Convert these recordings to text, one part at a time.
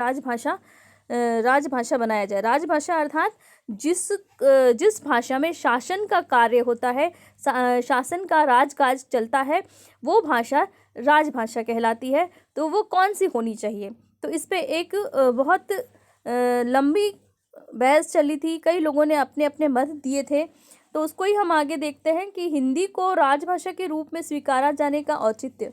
राजभाषा राजभाषा बनाया जाए। राजभाषा अर्थात जिस भाषा में शासन का कार्य होता है, शासन का राजकाज चलता है, वो भाषा राजभाषा कहलाती है। तो वो कौन सी होनी चाहिए? तो इस पे एक बहुत लंबी बहस चली थी, कई लोगों ने अपने अपने मत दिए थे। तो उसको ही हम आगे देखते हैं कि हिंदी को राजभाषा के रूप में स्वीकारा जाने का औचित्य।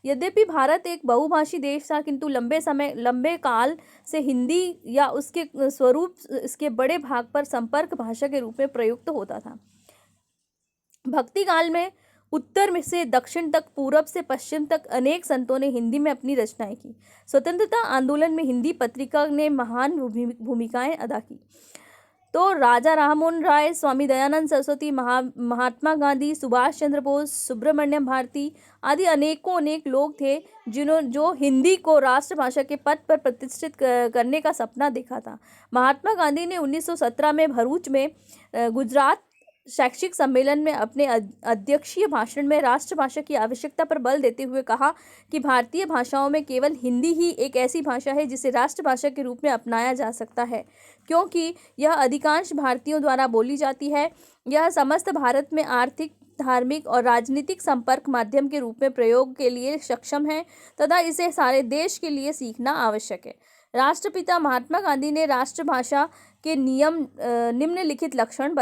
यद्यपि भारत एक बहुभाषी देश था, किंतु लंबे काल से हिंदी या उसके स्वरूप इसके बड़े भाग पर संपर्क भाषा के रूप में प्रयुक्त होता था। भक्ति काल में उत्तर में से दक्षिण तक, पूरब से पश्चिम तक अनेक संतों ने हिंदी में अपनी रचनाएं की। स्वतंत्रता आंदोलन में हिंदी पत्रिका ने महान भूमिकाएं अदा की। तो राजा राममोहन राय, स्वामी दयानंद सरस्वती, महात्मा गांधी, सुभाष चंद्र बोस, सुब्रमण्यम भारती आदि अनेक लोग थे जो हिंदी को राष्ट्रभाषा के पद पर प्रतिष्ठित करने का सपना देखा था। महात्मा गांधी ने 1917 में भरूच में गुजरात शैक्षिक सम्मेलन में अपने अध्यक्षीय भाषण में राष्ट्रभाषा की आवश्यकता पर बल देते हुए कहा कि भारतीय भाषाओं में केवल हिंदी ही एक ऐसी भाषा है जिसे राष्ट्रभाषा के रूप में अपनाया जा सकता है, क्योंकि यह अधिकांश भारतीयों द्वारा बोली जाती है। यह समस्त भारत में आर्थिक, धार्मिक और राजनीतिक संपर्क माध्यम के रूप में प्रयोग के लिए सक्षम है तथा इसे सारे देश के लिए सीखना आवश्यक है। राष्ट्रपिता महात्मा गांधी ने राष्ट्रभाषा के निम्नलिखित लक्षण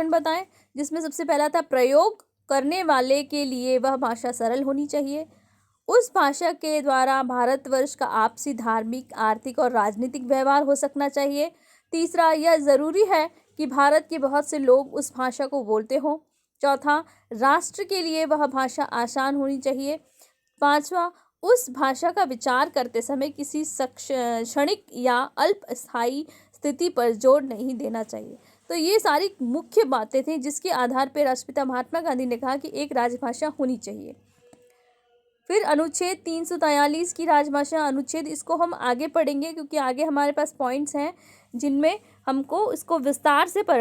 बताएं, जिसमें सबसे पहला था प्रयोग करने वाले के लिए वह भाषा सरल होनी चाहिए। उस भाषा के द्वारा भारतवर्ष का आपसी धार्मिक, आर्थिक और राजनीतिक व्यवहार हो सकना चाहिए। तीसरा, यह जरूरी है कि भारत के बहुत से लोग उस भाषा को बोलते हों। चौथा, राष्ट्र के लिए वह भाषा आसान होनी चाहिए। पांचवा, उस भाषा का विचार करते समय किसी क्षणिक या अल्पस्थायी स्थिति पर जोर नहीं देना चाहिए। तो ये सारी मुख्य बातें थी जिसके आधार पर राष्ट्रपिता महात्मा गांधी ने कहा कि एक राजभाषा होनी चाहिए। फिर अनुच्छेद 343 की राजभाषा अनुच्छेद, इसको हम आगे पढ़ेंगे क्योंकि आगे हमारे पास पॉइंट्स हैं जिनमें हमको इसको विस्तार से पढ़ना